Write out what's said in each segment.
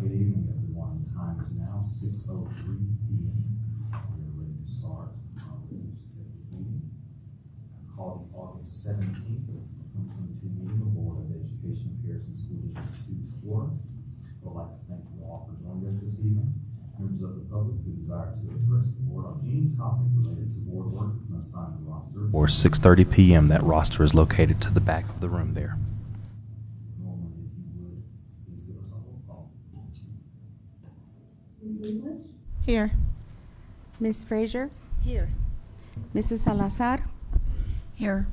Good evening, everyone. The time is now 6:03 p.m. We are ready to start our scheduled meeting. I call the August 17th, 2022 meeting of the Board of Education of Harrison School District 2 to order. I would like to thank you all for joining us this evening. Members of the public who desire to address the board on any topic related to board work must sign the roster. Or 6:30 p.m. That roster is located to the back of the room there. Ms. English? Here. Ms. Frazier? Here. Mrs. Salazar? Here.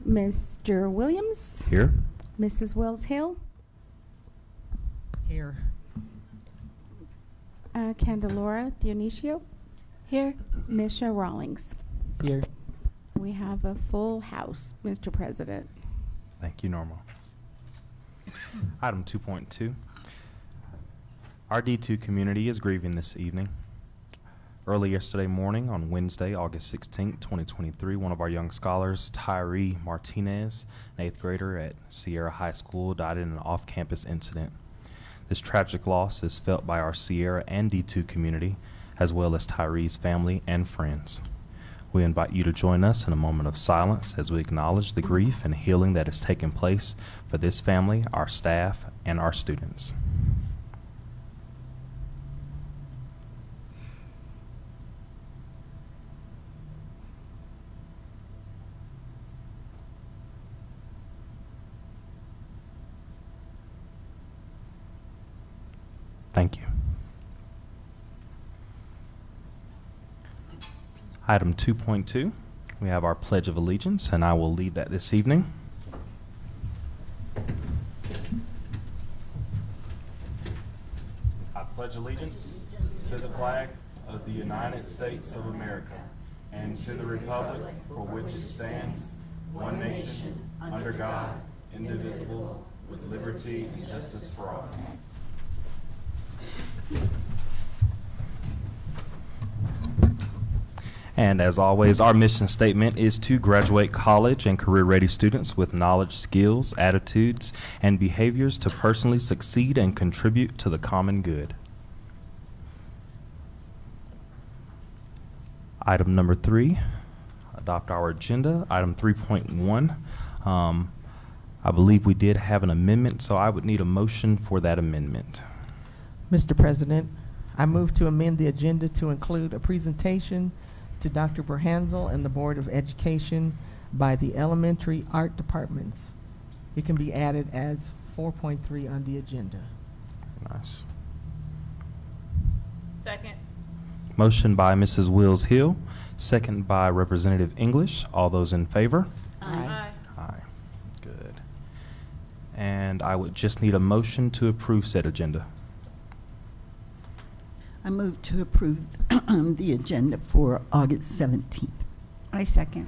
Mr. Williams? Here. Mrs. Wells Hill? Here. Candelora Dionisio? Here. Misha Rawlings? Here. We have a full house, Mr. President. Thank you, Norma. Item 2.2. Our D2 community is grieving this evening. Early yesterday morning, on Wednesday, August 16, 2023, one of our young scholars, Tyree Martinez, an 8th grader at Sierra High School, died in an off-campus incident. This tragic loss is felt by our Sierra and D2 community, as well as Tyree's family and friends. We invite you to join us in a moment of silence as we acknowledge the grief and healing that has taken place for this family, our staff, and our students. Thank you. Item 2.2, we have our Pledge of Allegiance, and I will lead that this evening. I pledge allegiance to the flag of the United States of America and to the republic for which it stands, one nation, under God, indivisible, with liberty and justice for all. And as always, our mission statement is to graduate college and career-ready students with knowledge, skills, attitudes, and behaviors to personally succeed and contribute to the common good. Item number 3, adopt our agenda. Item 3.1, I believe we did have an amendment, so I would need a motion for that amendment. Mr. President, I move to amend the agenda to include a presentation to Dr. Berhansel and the Board of Education by the elementary art departments. It can be added as 4.3 on the agenda. Nice. Second. Motion by Mrs. Wills Hill, second by Representative English. All those in favor? Aye. Aye. Good. And I would just need a motion to approve said agenda. I move to approve the agenda for August 17th. I second.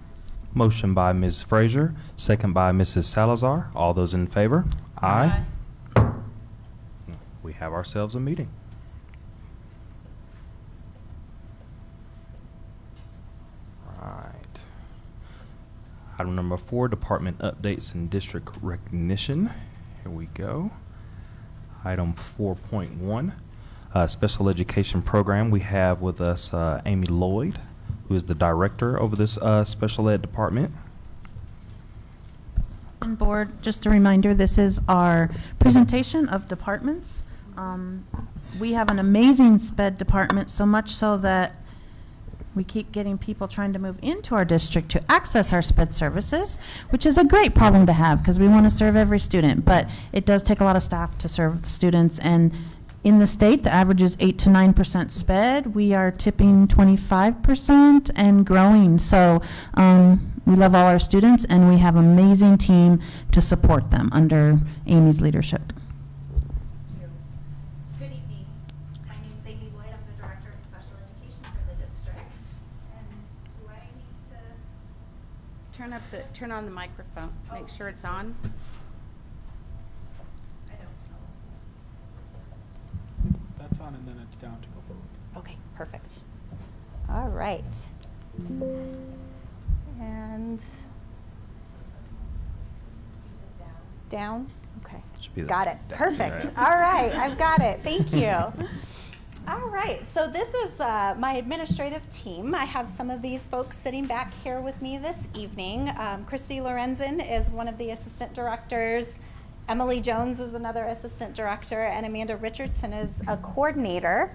Motion by Ms. Frazier, second by Mrs. Salazar. All those in favor? Aye. We have ourselves a meeting. Right. Item number 4, department updates and district recognition. Here we go. Item 4.1. Special education program. We have with us Amy Lloyd, who is the director over this special ed department. And board, just a reminder, this is our presentation of departments. We have an amazing SPED department, so much so that we keep getting people trying to move into our district to access our SPED services, which is a great problem to have because we want to serve every student, but it does take a lot of staff to serve the students. And in the state, the average is 8 to 9% SPED. We are tipping 25% and growing. So we love all our students, and we have an amazing team to support them under Amy's leadership. turn on the microphone. Make sure it's on. That's on and then it's down to go forward. Okay, perfect. All right. And down? Okay. Should be the- Got it. down. Perfect. Right. All right, I've got it. Thank you. All right, so this is my administrative team. I have some of these folks sitting back here with me this evening. Christy Lorenzen is one of the assistant directors. Emily Jones is another assistant director, and Amanda Richardson is a coordinator.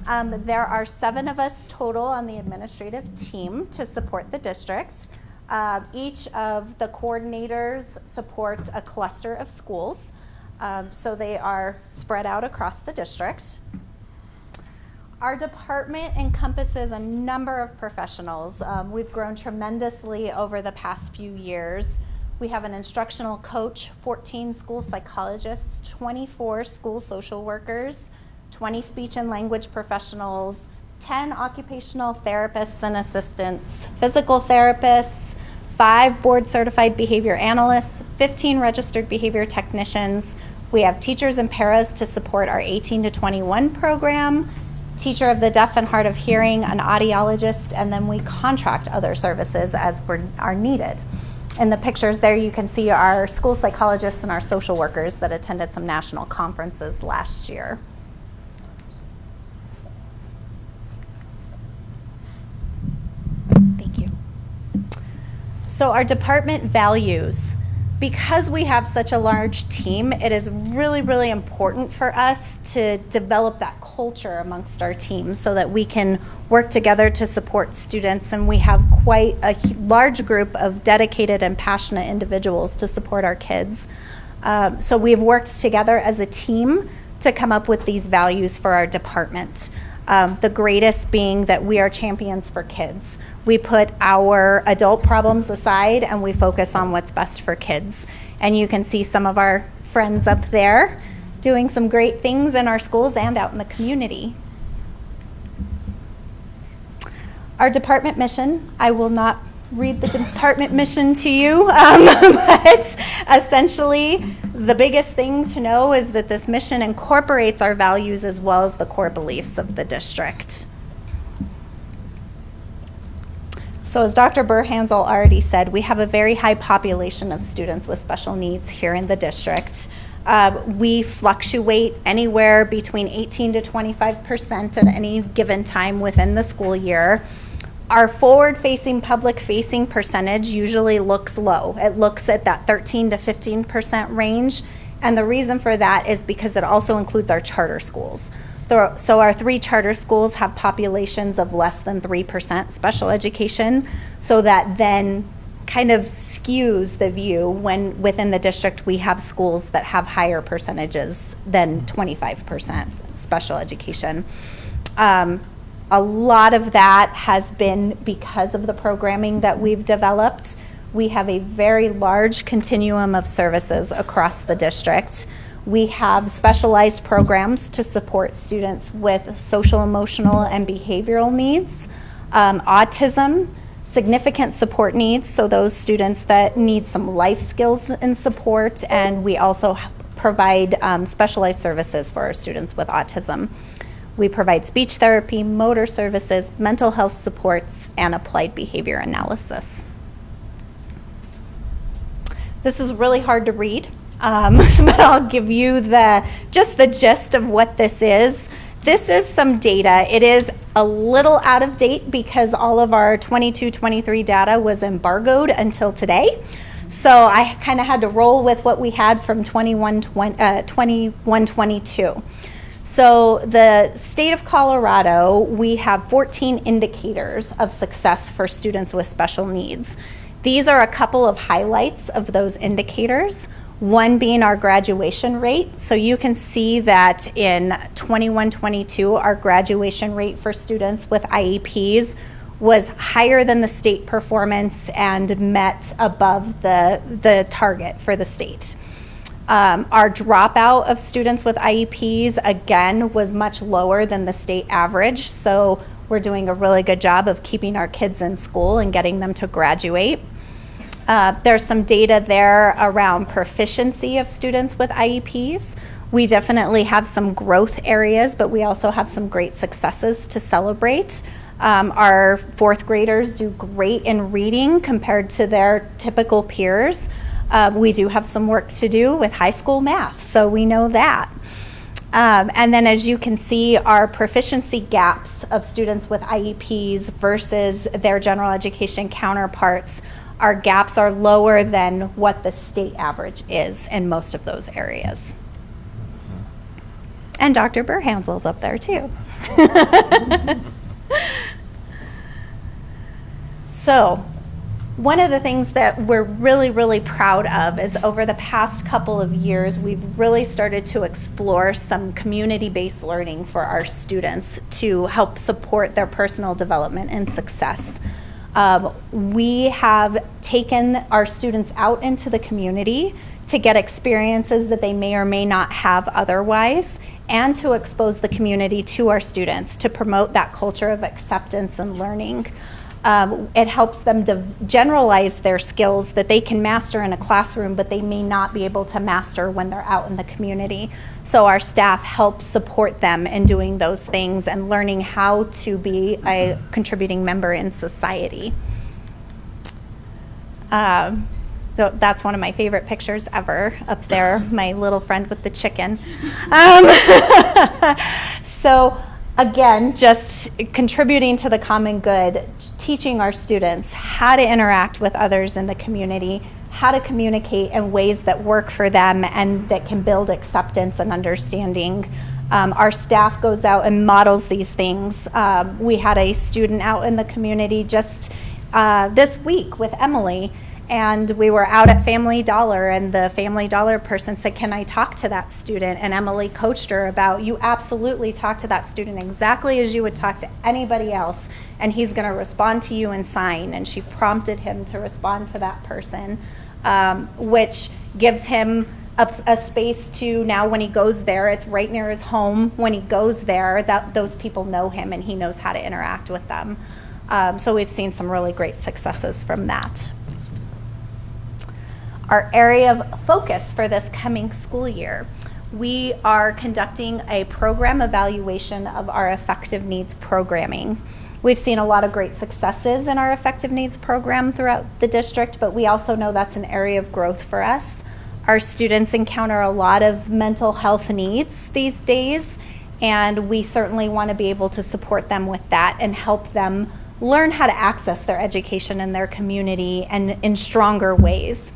There are 7 of us total on the administrative team to support the district. Each of the coordinators supports a cluster of schools, so they are spread out across the district. Our department encompasses a number of professionals. We've grown tremendously over the past few years. We have an instructional coach, 14 school psychologists, 24 school social workers, 20 speech and language professionals, 10 occupational therapists and assistants, physical therapists, 5 board certified behavior analysts, 15 registered behavior technicians. We have teachers and paras to support our 18 to 21 program, teacher of the deaf and hard of hearing, an audiologist, and then we contract other services as are needed. In the pictures there, you can see our school psychologists and our social workers that attended some national conferences last year. Thank you. So our department values. Because we have such a large team, it is really, really important for us to develop that culture amongst our team so that we can work together to support students, and we have quite a large group of dedicated and passionate individuals to support our kids. So we've worked together as a team to come up with these values for our department. The greatest being that we are champions for kids. We put our adult problems aside and we focus on what's best for kids. And you can see some of our friends up there doing some great things in our schools and out in the community. Our department mission, I will not read the department mission to you, but essentially the biggest thing to know is that this mission incorporates our values as well as the core beliefs of the district. So as Dr. Burhansel already said, we have a very high population of students with special needs here in the district. We fluctuate anywhere between 18 to 25% at any given time within the school year. Our forward-facing, public-facing percentage usually looks low. It looks at that 13 to 15% range, and the reason for that is because it also includes our charter schools. So our 3 charter schools have populations of less than 3% special education, so that then kind of skews the view when within the district we have schools that have higher percentages than 25% special education. A lot of that has been because of the programming that we've developed. We have a very large continuum of services across the district. We have specialized programs to support students with social, emotional, and behavioral needs, autism, significant support needs, so those students that need some life skills and support, and we also provide specialized services for our students with autism. We provide speech therapy, motor services, mental health supports, and applied behavior analysis. This is really hard to read, but I'll give you just the gist of what this is. This is some data. It is a little out of date because all of our 22-23 data was embargoed until today. So I kind of had to roll with what we had from 21-22. So the state of Colorado, we have 14 indicators of success for students with special needs. These are a couple of highlights of those indicators, one being our graduation rate. So you can see that in 21-22, our graduation rate for students with IEPs was higher than the state performance and met above the target for the state. Our dropout of students with IEPs, again, was much lower than the state average. So we're doing a really good job of keeping our kids in school and getting them to graduate. There's some data there around proficiency of students with IEPs. We definitely have some growth areas, but we also have some great successes to celebrate. Our fourth graders do great in reading compared to their typical peers. We do have some work to do with high school math, so we know that. And then as you can see, our proficiency gaps of students with IEPs versus their general education counterparts, our gaps are lower than what the state average is in most of those areas. And Dr. Burhansel's up there too. So, one of the things that we're really, really proud of is over the past couple of years, we've really started to explore some community-based learning for our students to help support their personal development and success. We have taken our students out into the community to get experiences that they may or may not have otherwise, and to expose the community to our students to promote that culture of acceptance and learning. It helps them to generalize their skills that they can master in a classroom, but they may not be able to master when they're out in the community. So our staff helps support them in doing those things and learning how to be a contributing member in society. That's one of my favorite pictures ever up there, my little friend with the chicken. So again, just contributing to the common good, teaching our students how to interact with others in the community, how to communicate in ways that work for them and that can build acceptance and understanding. Our staff goes out and models these things. We had a student out in the community just this week with Emily, and we were out at Family Dollar, and the Family Dollar person said, "Can I talk to that student?" And Emily coached her about, you absolutely talk to that student exactly as you would talk to anybody else, and he's going to respond to you and sign. And she prompted him to respond to that person, which gives him a space to, now when he goes there, it's right near his home. When he goes there, those people know him and he knows how to interact with them. So we've seen some really great successes from that. Our area of focus for this coming school year, we are conducting a program evaluation of our effective needs programming. We've seen a lot of great successes in our effective needs program throughout the district, but we also know that's an area of growth for us. Our students encounter a lot of mental health needs these days, and we certainly want to be able to support them with that and help them learn how to access their education in their community and in stronger ways.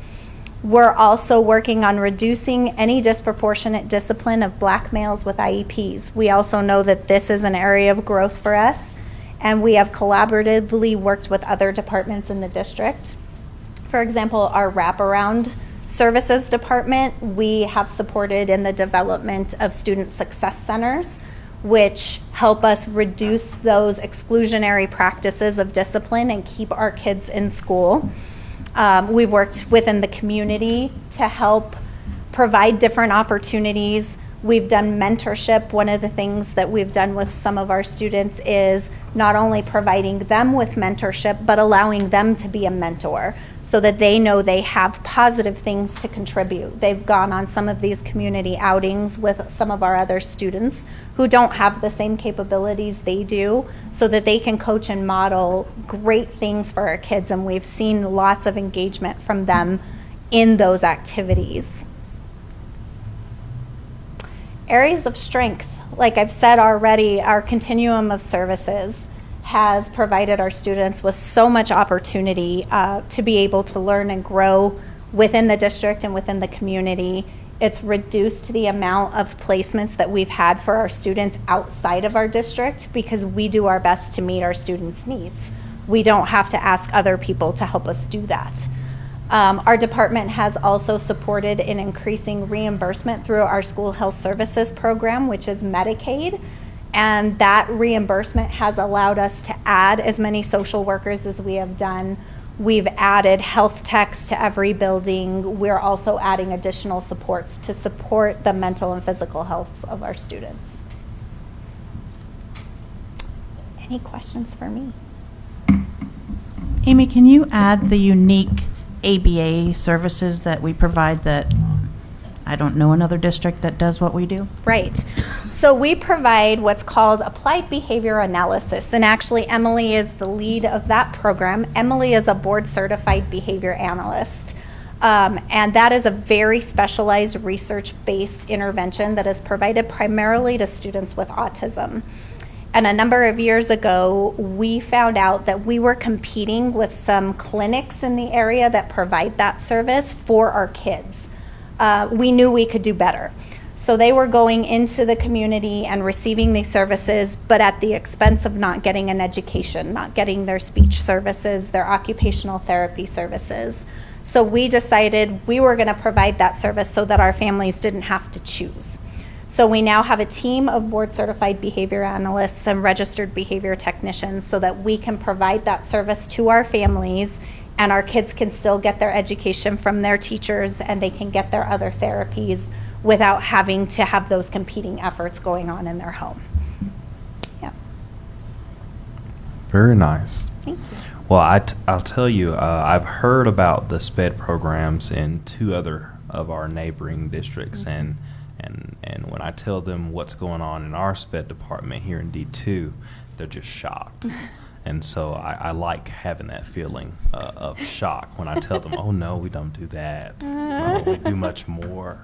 We're also working on reducing any disproportionate discipline of Black males with IEPs. We also know that this is an area of growth for us, and we have collaboratively worked with other departments in the district. For example, our wraparound services department, we have supported in the development of student success centers, which help us reduce those exclusionary practices of discipline and keep our kids in school. We've worked within the community to help provide different opportunities. We've done mentorship. One of the things that we've done with some of our students is not only providing them with mentorship, but allowing them to be a mentor so that they know they have positive things to contribute. They've gone on some of these community outings with some of our other students who don't have the same capabilities they do, so that they can coach and model great things for our kids, and we've seen lots of engagement from them in those activities. Areas of strength, like I've said already, our continuum of services has provided our students with so much opportunity to be able to learn and grow within the district and within the community. It's reduced the amount of placements that we've had for our students outside of our district because we do our best to meet our students' needs. We don't have to ask other people to help us do that. Our department has also supported in increasing reimbursement through our school health services program, which is Medicaid. And that reimbursement has allowed us to add as many social workers as we have done. We've added health techs to every building. We're also adding additional supports to support the mental and physical health of our students. Any questions for me? Amy, can you add the unique ABA services that we provide that I don't know another district that does what we do. Right. So we provide what's called applied behavior analysis. And actually, Emily is the lead of that program. Emily is a board-certified behavior analyst. And that is a very specialized research-based intervention that is provided primarily to students with autism. And a number of years ago, we found out that we were competing with some clinics in the area that provide that service for our kids. We knew we could do better. So they were going into the community and receiving these services, but at the expense of not getting an education, not getting their speech services, their occupational therapy services. So we decided we were going to provide that service so that our families didn't have to choose. So we now have a team of board-certified behavior analysts and registered behavior technicians so that we can provide that service to our families, and our kids can still get their education from their teachers, and they can get their other therapies without having to have those competing efforts going on in their home. Yeah. Very nice. Thank you. Well, I'll tell you, I've heard about the SPED programs in 2 other of our neighboring districts, and when I tell them what's going on in our SPED department here in D2, they're just shocked. And so I like having that feeling of shock when I tell them, oh, no, we don't do that. We do much more.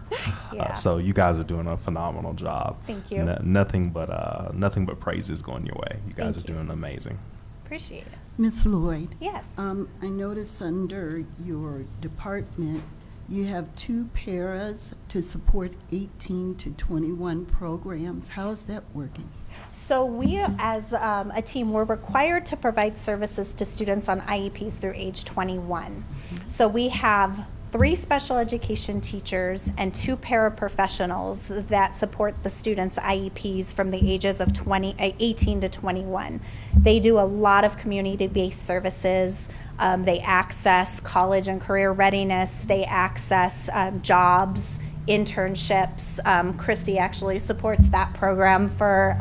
Yeah. So you guys are doing a phenomenal job. Thank you. Nothing but praises going your way. You guys Thank are you. doing amazing. Appreciate it. Ms. Lloyd, Yes. I notice under your department, you have 2 paras to support 18 to 21 programs. How is that working? So we, as a team, we're required to provide services to students on IEPs through age 21. So we have 3 special education teachers and 2 paraprofessionals that support the students' IEPs from the ages of 18 to 21. They do a lot of community-based services. They access college and career readiness. They access jobs, internships. Christy actually supports that program for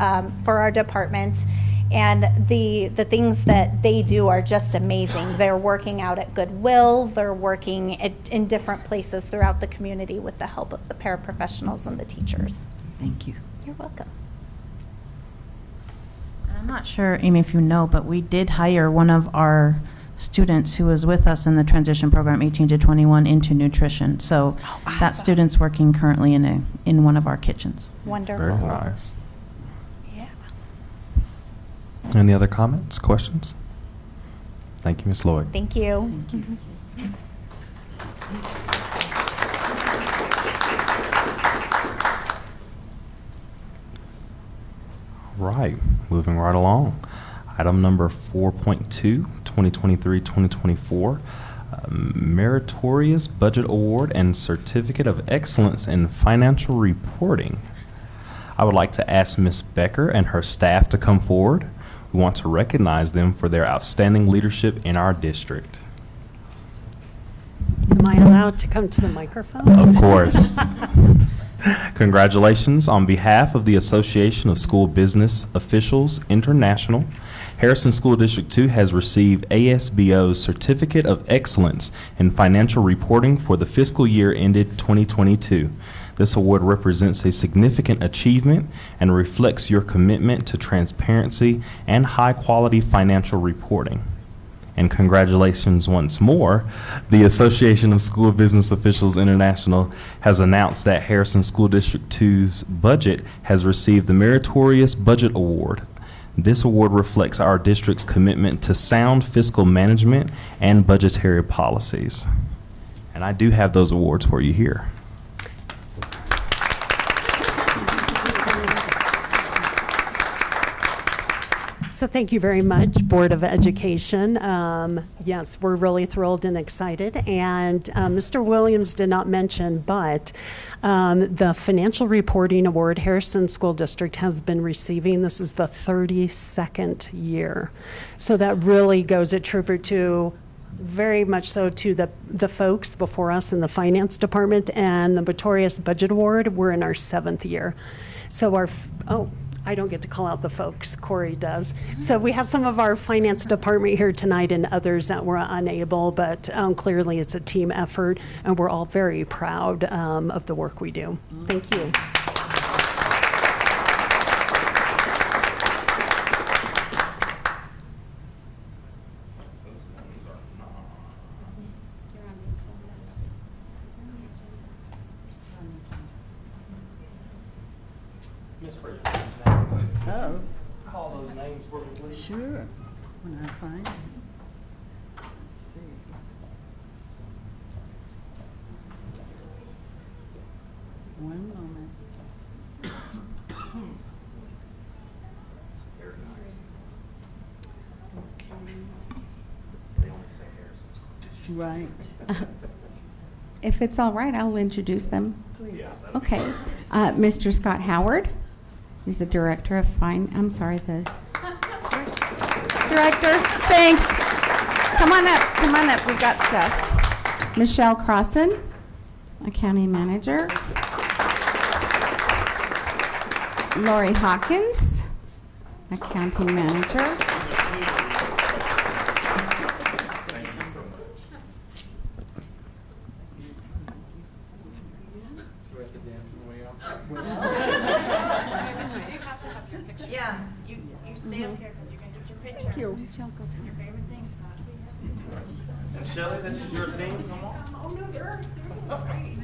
our department. And the things that they do are just amazing. They're working out at Goodwill. They're working in different places throughout the community with the help of the paraprofessionals and the teachers. Thank you. You're welcome. I'm not sure, Amy, if you know, but we did hire one of our students who was with us in the transition program 18 to 21 into nutrition. So that student's working currently in one of our kitchens. Wonderful. Very nice. Yeah. Any other comments, questions? Thank you, Ms. Lloyd. Thank you. Thank you. Right, moving right along. Item number 4.2, 2023-2024, Meritorious Budget Award and Certificate of Excellence in Financial Reporting. I would like to ask Ms. Becker and her staff to come forward. We want to recognize them for their outstanding leadership in our district. Am I allowed to come to the microphone? Of course. Congratulations on behalf of the Association of School Business Officials International. Harrison School District 2 has received ASBO's Certificate of Excellence in Financial Reporting for the fiscal year ended 2022. This award represents a significant achievement and reflects your commitment to transparency and high-quality financial reporting. And congratulations once more. The Association of School Business Officials International has announced that Harrison School District 2's budget has received the Meritorious Budget Award. This award reflects our district's commitment to sound fiscal management and budgetary policies. And I do have those awards for you here. So thank you very much, Board of Education. Yes, we're really thrilled and excited. And Mr. Williams did not mention, but the Financial Reporting Award Harrison School District has been receiving. This is the 32nd year. So that really goes a tribute to, very much so, to the folks before us in the finance department. And the Meritorious Budget Award, we're in our 7th year. So I don't get to call out the folks, Corey does. So we have some of our finance department here tonight and others that were unable, but clearly it's a team effort, and we're all very proud of the work we do. Thank you. Ms. Fraser, Oh, call those names for me, please. sure, when I find it. Let's see. One moment. Very nice. Okay, They only say Harrison's quotation. right. If it's all right, I'll introduce them. Yeah. Okay. Mr. Scott Howard is the Director of I'm sorry, the Director. Thanks. Come on up, we've got stuff. Michelle Crossan, Accounting Manager. Lori Hawkins, Accounting Manager. Yeah, you stay up here because you're going to get your picture. Thank you. Your favorite thing, Scott. And Shelley, this is your team, come on. Oh, no, they're great.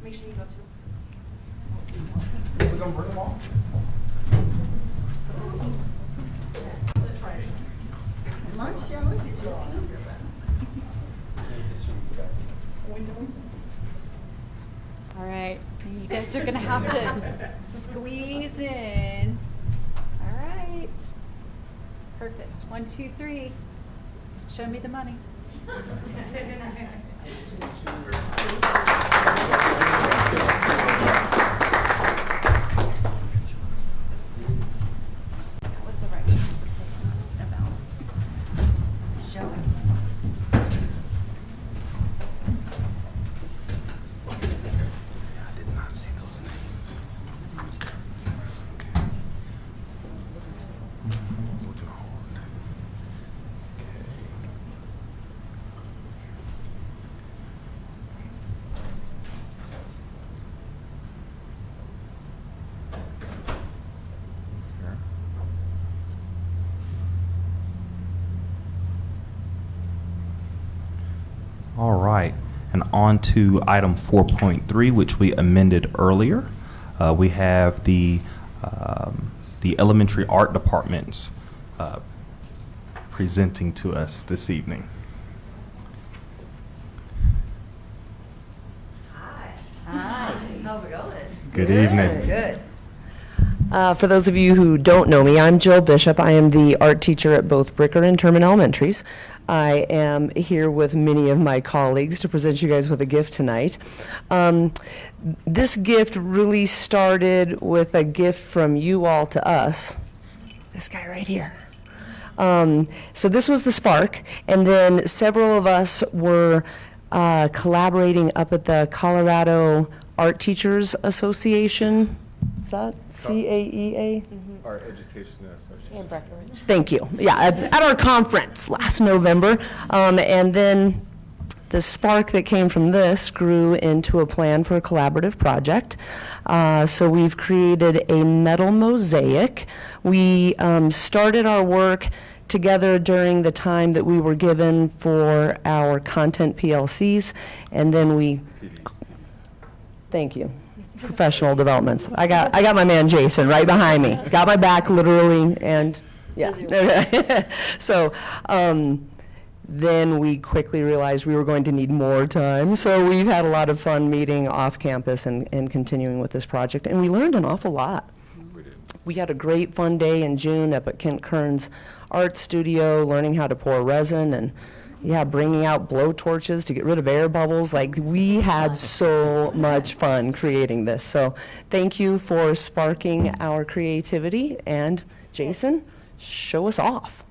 Make sure you go to. We're gonna bring them all? Come on, Shelley, get your team. All right, you guys are gonna have to squeeze in. All right. Perfect. 1, 2, 3. Show me the money. What's the right about showing? I did not see those names. Okay. I was looking hard. Okay. Here. All right, and on to item 4.3, which we amended earlier. We have the elementary art departments presenting to us this evening. Hi, how's it going? Good evening. Good. For those of you who don't know me, I'm Jill Bishop. I am the art teacher at both Bricker and Terman Elementaries. I am here with many of my colleagues to present you guys with a gift tonight. This gift really started with a gift from you all to us. This guy right here. So this was the spark, and then several of us were collaborating up at the Colorado Art Teachers Association. Is that CAEA? Art Education Association. And Breckenridge. Thank you. Yeah, at our conference last November. And then the spark that came from this grew into a plan for a collaborative project. So we've created a metal mosaic. We started our work together during the time that we were given for our content PLCs, and then we, thank you, professional developments. I got my man Jason right behind me. Got my back literally, and yeah. So then we quickly realized we were going to need more time. So we've had a lot of fun meeting off campus and continuing with this project, and we learned an awful lot. We had a great fun day in June up at Kent Kern's art studio, learning how to pour resin and bringing out blow torches to get rid of air bubbles. Like, we had so much fun creating this. So thank you for sparking our creativity. And Jason, show us off.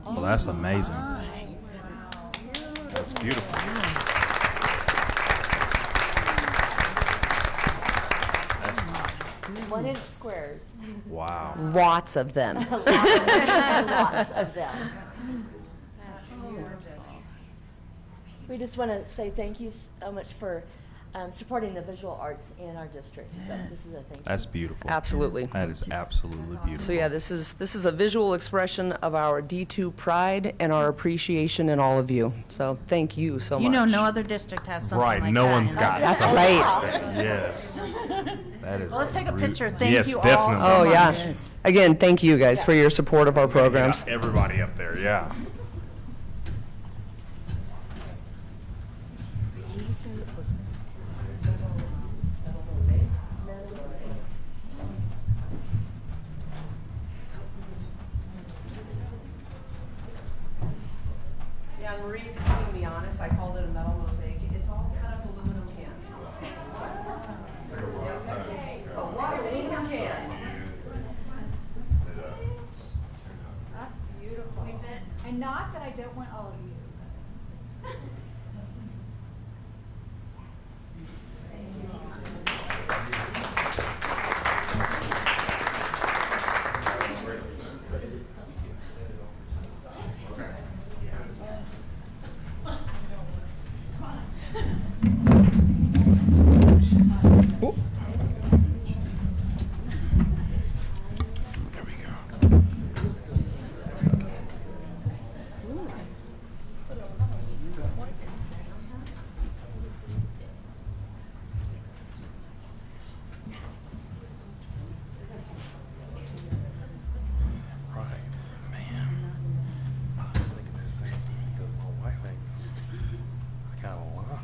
Well, that's amazing. That's beautiful. 1-inch squares. Wow. Lots of them. Lots of them. We just want to say thank you so much for supporting the visual arts in our district. So this is a thank you. That's beautiful. Absolutely. That is absolutely beautiful. So yeah, this is a visual expression of our D2 pride and our appreciation in all of you. So thank you so much. You know, no other district has something like that. Right, no one's got in our That's district. right. Yes. That is. Well, let's take a rude. picture. Thank Yes, you all definitely. so Oh much. yeah. Again, thank you guys for your support of our programs. Yeah, everybody up there, yeah. Yeah, Marie's keeping me honest. I called it a metal mosaic. It's all cut up aluminum cans. A lot of aluminum cans. That's beautiful. And not that I don't want all of you. There we go. Right, man. I was thinking the same thing because my wife I got a lot.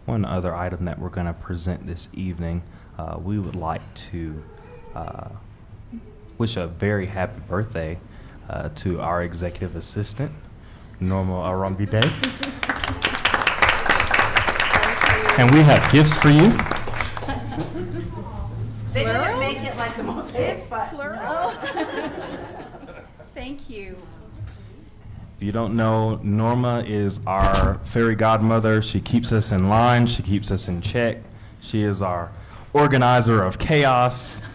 One other item that we're going to present this evening, we would like to wish a very happy birthday to our executive assistant, Norma Arambide. And we have gifts for you. They didn't make it like the mosaic, but. Thank you. If you don't know, Norma is our fairy godmother. She keeps us in line. She keeps us in check. She is our organizer of chaos. One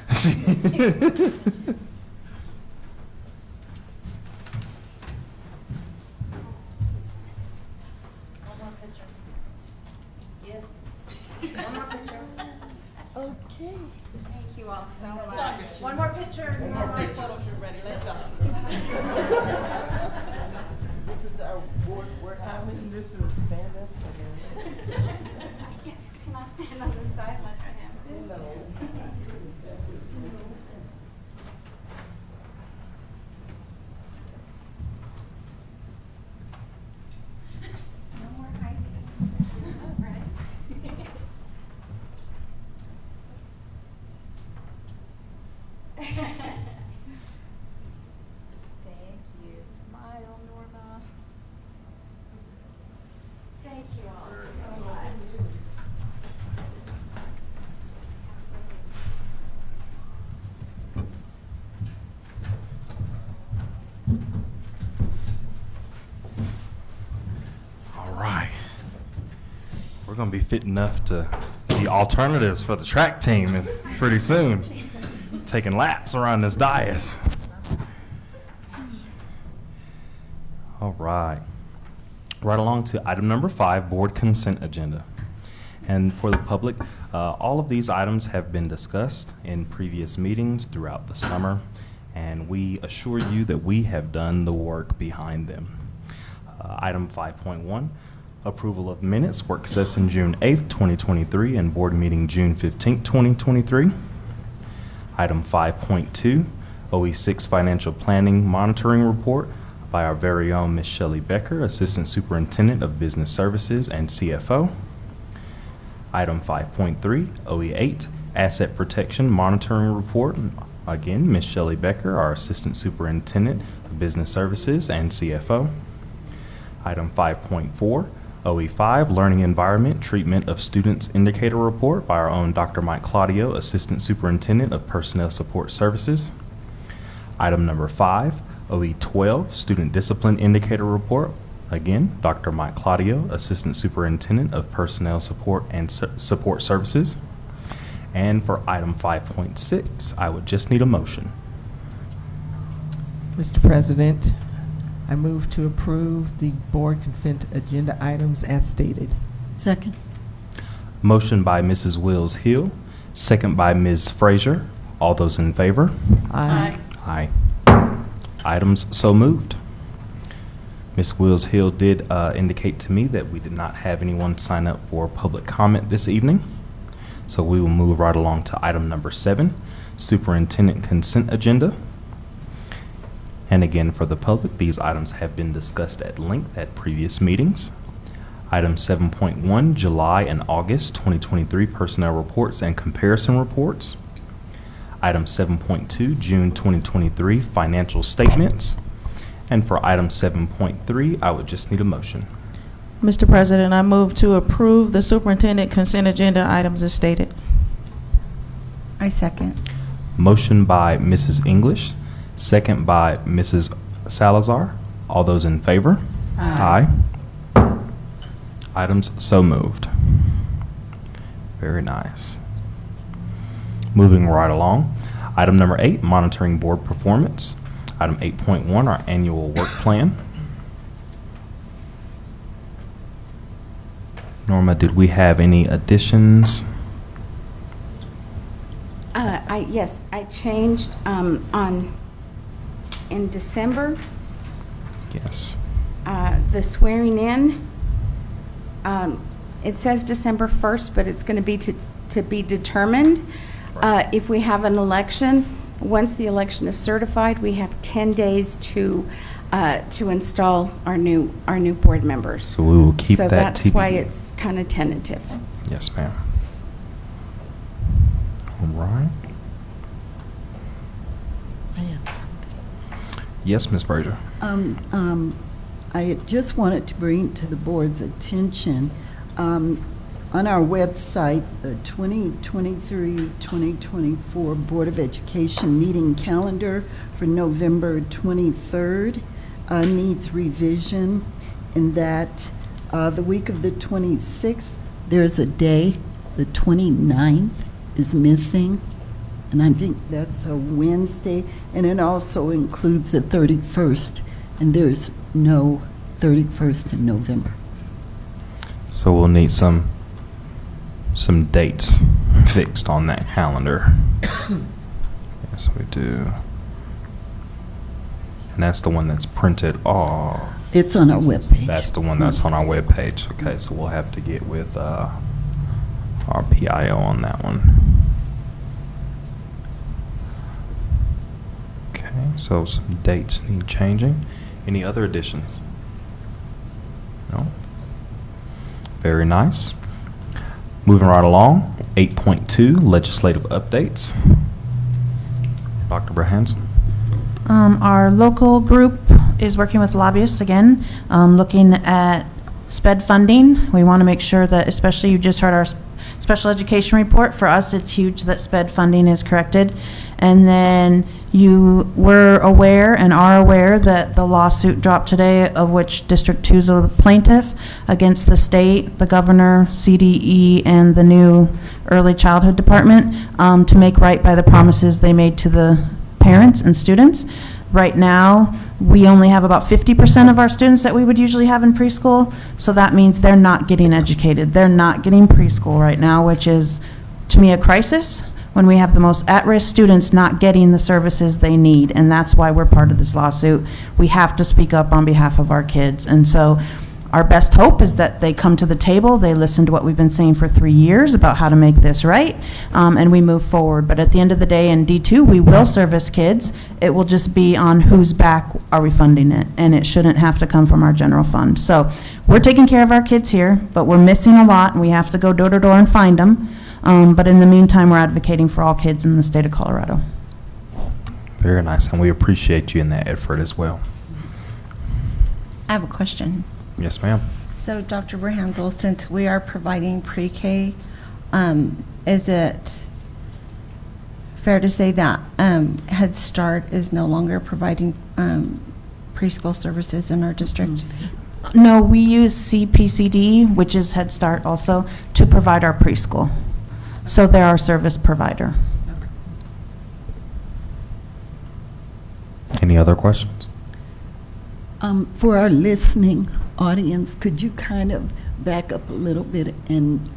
more picture. Yes. One more picture. Okay. Thank you all so much. One more picture. Photo shoot ready. Let's go. This is our board work. This is stand-ups again. Can I stand on the side like I am? No more hiding. All right. Thank you. Smile, Norma. Thank you all so much. All right. We're going to be fit enough to be alternatives for the track team and pretty soon. Taking laps around this dais. All right. Right along to item number 5, board consent agenda. And for the public, all of these items have been discussed in previous meetings throughout the summer, and we assure you that we have done the work behind them. Item 5.1, approval of minutes, work session June 8th, 2023, and board meeting June 15th, 2023. Item 5.2, OE6 financial planning monitoring report by our very own Ms. Shelley Becker, Assistant Superintendent of Business Services and CFO. Item 5.3, OE8 asset protection monitoring report. Again, Ms. Shelley Becker, our Assistant Superintendent of Business Services and CFO. Item 5.4, OE5, Learning Environment Treatment of Students Indicator Report by our own Dr. Mike Claudio, Assistant Superintendent of Personnel Support Services. Item number 5, OE12, Student Discipline Indicator Report. Again, Dr. Mike Claudio, Assistant Superintendent of Personnel Support and Support Services. And for item 5.6, I would just need a motion. Mr. President, I move to approve the board consent agenda items as stated. Second. Motion by Mrs. Wills Hill, second by Ms. Frazier. All those in favor? Aye. Aye. Items so moved. Ms. Wills Hill did indicate to me that we did not have anyone sign up for public comment this evening. So we will move right along to item number 7, Superintendent Consent Agenda. And again, for the public, these items have been discussed at length at previous meetings. Item 7.1, July and August 2023 Personnel Reports and Comparison Reports. Item 7.2, June 2023 Financial Statements. And for item 7.3, I would just need a motion. Mr. President, I move to approve the superintendent consent agenda items as stated. I second. Motion by Mrs. English, second by Mrs. Salazar. All those in favor? Aye. Items so moved. Very nice. Moving right along. Item number 8, monitoring board performance. Item 8.1, our annual work plan. Norma, did we have any additions? Yes, I changed in December, Yes. the swearing in. It says December 1st, but it's going to be to be determined. If we have an election, once the election is certified, we have 10 days to install our new board members. So we will keep So that that's why TBD. it's kind of tentative. Yes, ma'am. All right. I have something. Yes, Ms. Frazier. I just wanted to bring to the board's attention, on our website, the 2023-2024 Board of Education meeting calendar for November 23rd needs revision, in that the week of the 26th, there's a day, the 29th is missing, and I think that's a Wednesday, and it also includes the 31st, and there's no 31st in November. So we'll need some dates fixed on that calendar. Yes, we do. And that's the one that's printed off. It's on our webpage. That's the one that's on our webpage. Okay, so we'll have to get with our PIO on that one. Okay, so some dates need changing. Any other additions? No? Very nice. Moving right along, 8.2, legislative updates. Dr. Berhansel. Our local group is working with lobbyists again, looking at SPED funding. We want to make sure that, especially you just heard our special education report, for us it's huge that SPED funding is corrected. And then you were aware and are aware that the lawsuit dropped today, of which District 2 is a plaintiff against the state, the governor, CDE, and the new early childhood department to make right by the promises they made to the parents and students. Right now, we only have about 50% of our students that we would usually have in preschool, so that means they're not getting educated. They're not getting preschool right now, which is, to me, a crisis when we have the most at-risk students not getting the services they need, and that's why we're part of this lawsuit. We have to speak up on behalf of our kids, and so our best hope is that they come to the table, they listen to what we've been saying for 3 years about how to make this right, and we move forward. But at the end of the day, in D2, we will service kids. It will just be on whose back are we funding it, and it shouldn't have to come from our general fund. So we're taking care of our kids here, but we're missing a lot, and we have to go door to door and find them. But in the meantime, we're advocating for all kids in the state of Colorado. Very nice, and we appreciate you in that effort as well. I have a question. Yes, ma'am. So, Dr. Berhansel, since we are providing pre-K, is it fair to say that Head Start is no longer providing preschool services in our district? No, we use CPCD, which is Head Start also, to provide our preschool. So they're our service provider. Any other questions? For our listening audience, could you kind of back up a little bit and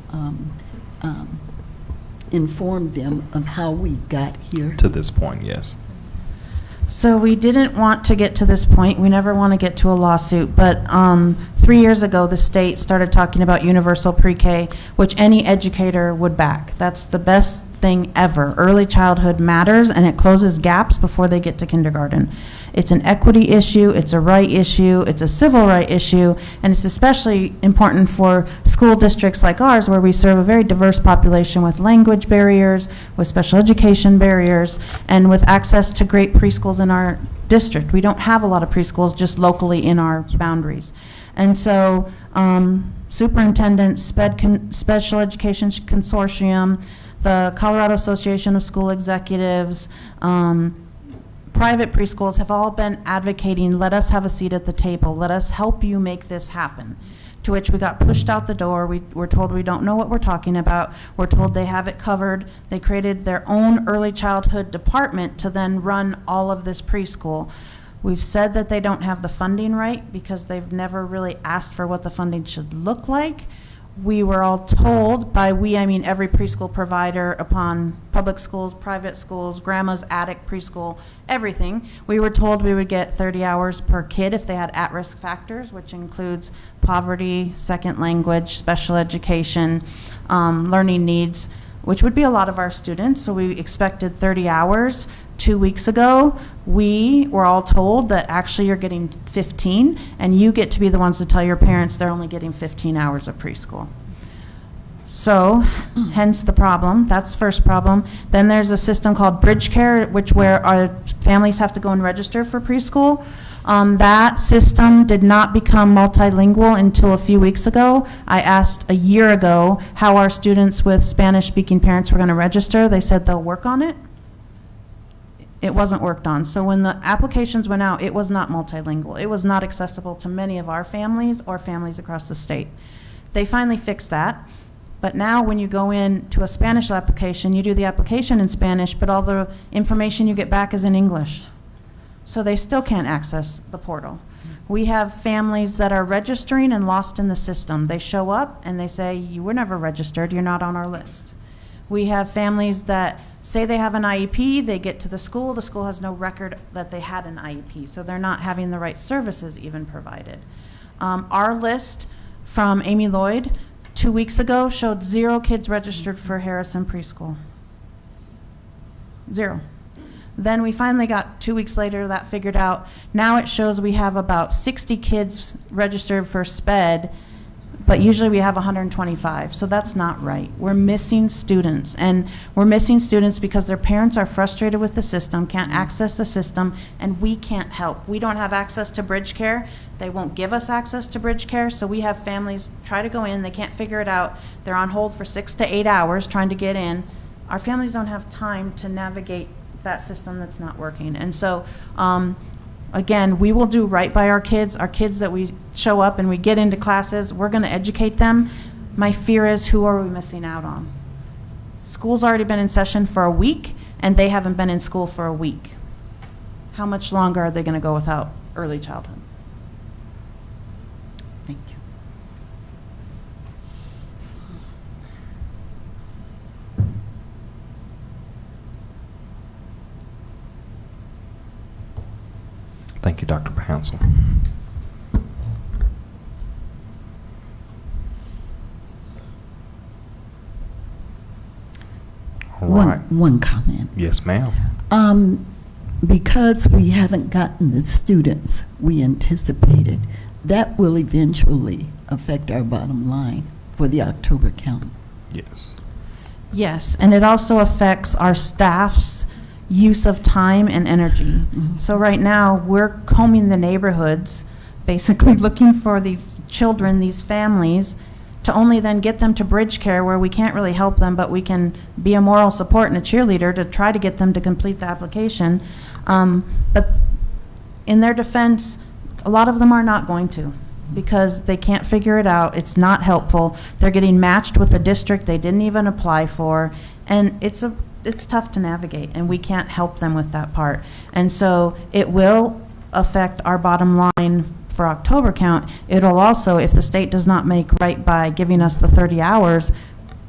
inform them of how we got here? To this point, yes. So we didn't want to get to this point. We never want to get to a lawsuit. But 3 years ago, the state started talking about universal pre-K, which any educator would back. That's the best thing ever. Early childhood matters, and it closes gaps before they get to kindergarten. It's an equity issue, it's a right issue, it's a civil right issue, and it's especially important for school districts like ours where we serve a very diverse population with language barriers, with special education barriers, and with access to great preschools in our district. We don't have a lot of preschools just locally in our boundaries. And so superintendents, Special Education Consortium, the Colorado Association of School Executives, private preschools have all been advocating, let us have a seat at the table, let us help you make this happen. To which we got pushed out the door. We're told we don't know what we're talking about. We're told they have it covered. They created their own early childhood department to then run all of this preschool. We've said that they don't have the funding right because they've never really asked for what the funding should look like. We were all told, by we I mean every preschool provider upon public schools, private schools, grandma's attic preschool, everything. We were told we would get 30 hours per kid if they had at-risk factors, which includes poverty, second language, special education, learning needs, which would be a lot of our students. So we expected 30 hours. 2 weeks ago, we were all told that actually you're getting 15, and you get to be the ones to tell your parents they're only getting 15 hours of preschool. So, hence the problem. That's the first problem. Then there's a system called Bridge Care, where our families have to go and register for preschool. That system did not become multilingual until a few weeks ago. I asked a year ago how our students with Spanish-speaking parents were going to register. They said they'll work on it. It wasn't worked on. So when the applications went out, it was not multilingual. It was not accessible to many of our families or families across the state. They finally fixed that. But now when you go in to a Spanish application, you do the application in Spanish, but all the information you get back is in English. So they still can't access the portal. We have families that are registering and lost in the system. They show up and they say, you were never registered, you're not on our list. We have families that say they have an IEP, they get to the school has no record that they had an IEP, so they're not having the right services even provided. Our list from Amy Lloyd 2 weeks ago showed 0 kids registered for Harrison Preschool. 0. Then we finally got 2 weeks later that figured out. Now it shows we have about 60 kids registered for SPED, but usually we have 125, so that's not right. We're missing students, and we're missing students because their parents are frustrated with the system, can't access the system, and we can't help. We don't have access to Bridge Care. They won't give us access to Bridge Care, so we have families try to go in, they can't figure it out. They're on hold for 6 to 8 hours trying to get in. Our families don't have time to navigate that system that's not working. And so, again, we will do right by our kids that we show up and we get into classes, we're going to educate them. My fear is, who are we missing out on? School's already been in session for a week, and they haven't been in school for a week. How much longer are they going to go without early childhood? Thank you. Thank you, Dr. Berhansel. All right. One comment. Yes, ma'am. Because we haven't gotten the students we anticipated, that will eventually affect our bottom line for the October count. Yes. Yes, and it also affects our staff's use of time and energy. So right now, we're combing the neighborhoods basically looking for these children, these families, to only then get them to bridge care where we can't really help them, but we can be a moral support and a cheerleader to try to get them to complete the application. But in their defense, a lot of them are not going to, because they can't figure it out. It's not helpful. They're getting matched with a district they didn't even apply for, and it's tough to navigate, and we can't help them with that part. And so it will affect our bottom line for October count. It'll also, if the state does not make right by giving us the 30 hours,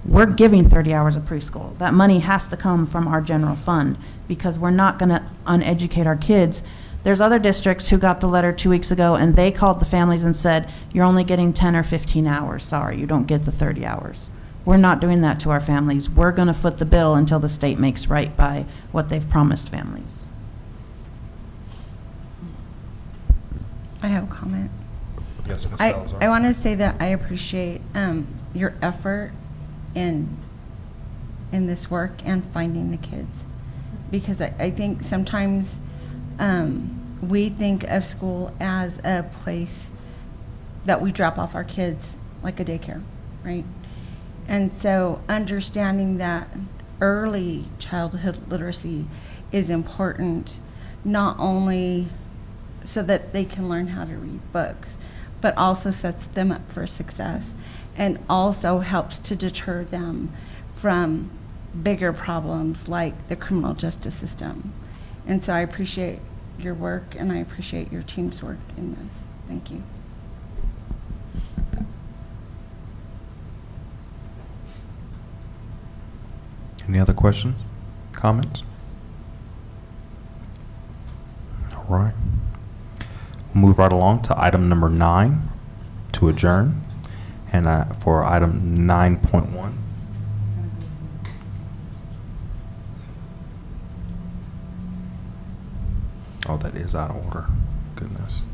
we're giving 30 hours of preschool. That money has to come from our general fund, because we're not going to uneducate our kids. There's other districts who got the letter 2 weeks ago, and they called the families and said, you're only getting 10 or 15 hours. Sorry, you don't get the 30 hours. We're not doing that to our families. We're going to foot the bill until the state makes right by what they've promised families. I have a comment. Yes, Ms. Salazar. I want to say that I appreciate your effort in this work and finding the kids, because I think sometimes we think of school as a place that we drop off our kids, like a daycare, right? And so understanding that early childhood literacy is important, not only so that they can learn how to read books, but also sets them up for success, and also helps to deter them from bigger problems like the criminal justice system. And so I appreciate your work, and I appreciate your team's work in this. Thank you. Any other questions, comments? All right. We'll move right along to item number 9, to adjourn. And for item 9.1. Oh, that is out of order. Goodness.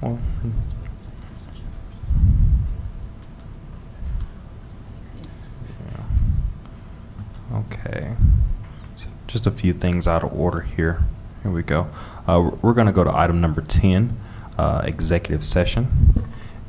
Well, yeah. Okay. Just a few things out of order here. Here we go. We're going to go to item number 10, executive session,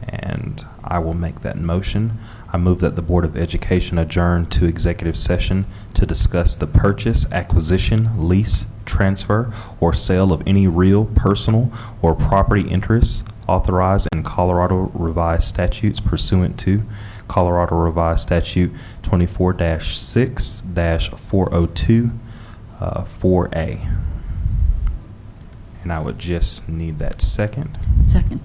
and I will make that motion. I move that the Board of Education adjourn to executive session to discuss the purchase, acquisition, lease, transfer, or sale of any real, personal, or property interests authorized in Colorado Revised Statutes pursuant to Colorado Revised Statute 24-6-402, 4A. And I would just need that second. Second.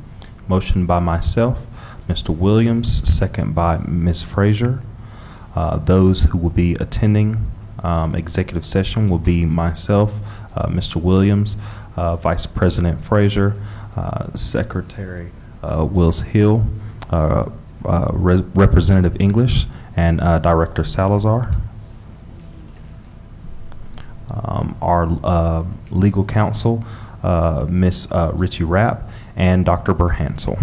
Motion by myself, Mr. Williams, second by Ms. Frazier. Those who will be attending executive session will be myself, Mr. Williams, Vice President Frazier, Secretary Wills Hill, Representative English, and Director Salazar. Our legal counsel, Ms. Richie Rapp, and Dr. Burhansel.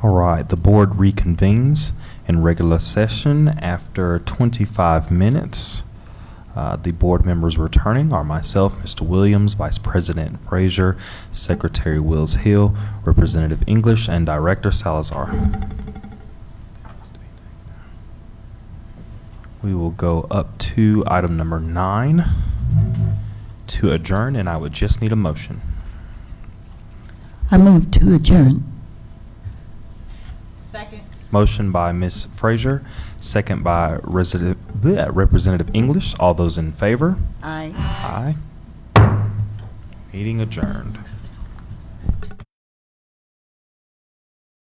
All right, the board reconvenes in regular session after 25 minutes. The board members returning are myself, Mr. Williams, Vice President Frazier, Secretary Wills Hill, Representative English, and Director Salazar. We will go up to item number 9 to adjourn, and I would just need a motion. I move to adjourn. Second. Motion by Ms. Frazier, second by Representative English. All those in favor? Aye. Aye. Meeting adjourned.